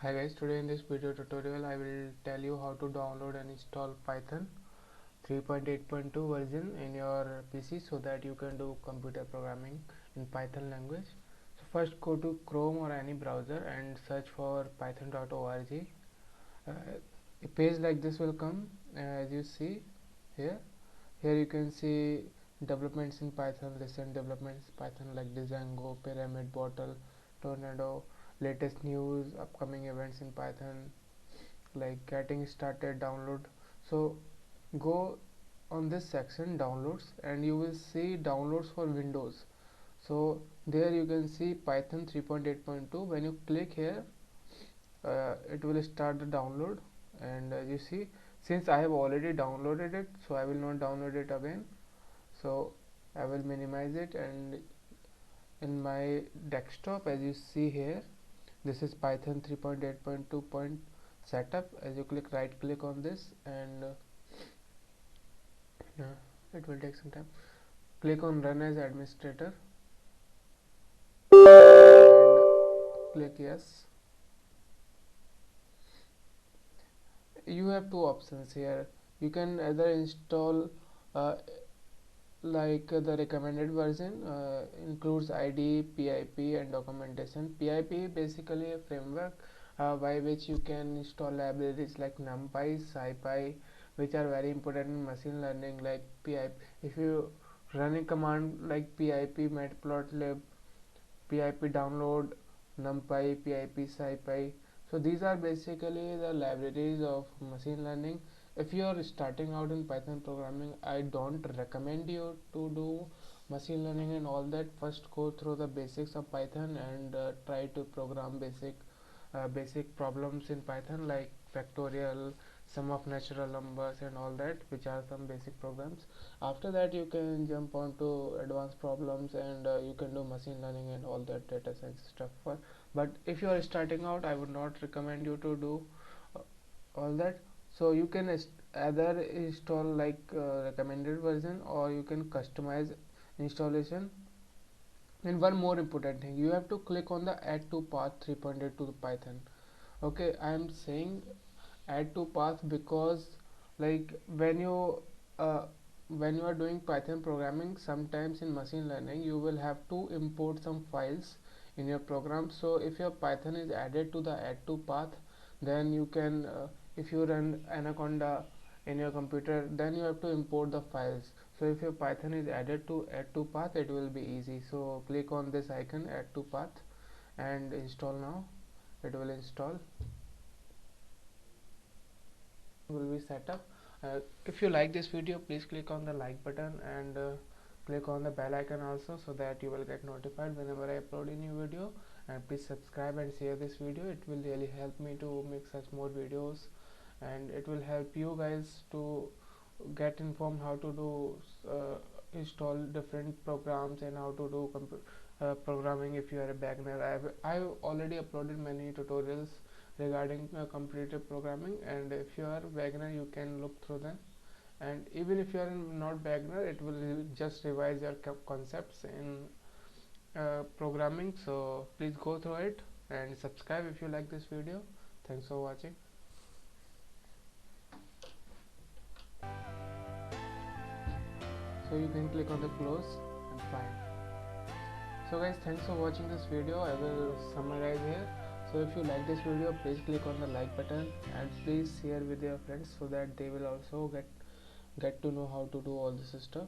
Hi guys, today in this video tutorial I will tell you how to download and install Python 3.8.2 version in your PC so that you can do computer programming in Python language. So first go to Chrome or any browser and search for python.org. A page like this will come as you see here. Here you can see developments in Python, recent developments Python like Django, Pyramid, Bottle, Tornado, latest news, upcoming events in Python, like getting started, download. So go on this section downloads and you will see downloads for Windows. So there you can see Python 3.8.2. when you click here it will start the download, and as you see, since I have already downloaded it, so I will not download it again. So I will minimize it, and in my desktop as you see here, this is Python 3.8.2 setup. As you right click on this and it will take some time, click on run as administrator and click yes. You have two options here. You can either install the recommended version, includes IDE, PIP and documentation. PIP basically a framework by which you can install libraries like NumPy, SciPy, which are very important in machine learning. Like PIP, if you run a command like PIP, matplotlib, PIP download, NumPy, PIP, SciPy. So these are basically the libraries of machine learning. If you are starting out in Python programming, I don't recommend you to do machine learning and all that. First go through the basics of Python and try to program basic problems in Python like factorial, sum of natural numbers and all that, which are some basic programs. After that you can jump on to advanced problems and you can do machine learning and all that data science stuff. But if you are starting out, I would not recommend you to do uh, all that. So you can either install recommended version, or you can customize installation. And one more important thing, you have to click on the add to path 3.8 to the Python. Okay, I am saying add to path because like uh, when you are doing Python programming, sometimes in machine learning you will have to import some files in your program. So if your Python is added to the add to path, then you can if you run Anaconda in your computer, then you have to import the files. So if your Python is added to add to path, it will be easy. So click on this icon add to path and install now. It will install, will be set up. If you like this video, please click on the like button and click on the bell icon also, so that you will get notified whenever I upload a new video. And please subscribe and share this video. It will really help me to make such more videos, and it will help you guys to get informed how to do install different programs and how to do programming if you are a beginner. I've already uploaded many tutorials regarding computer programming, and if you are a beginner you can look through them. And even if you are not beginner, it will just revise your concepts in programming. So please go through it and subscribe if you like this video. Thanks for watching. So you can click on the close and fine. So guys, thanks for watching this video. I will summarize here. So if you like this video, please click on the like button and please share with your friends so that they will also get to know how to do all this stuff.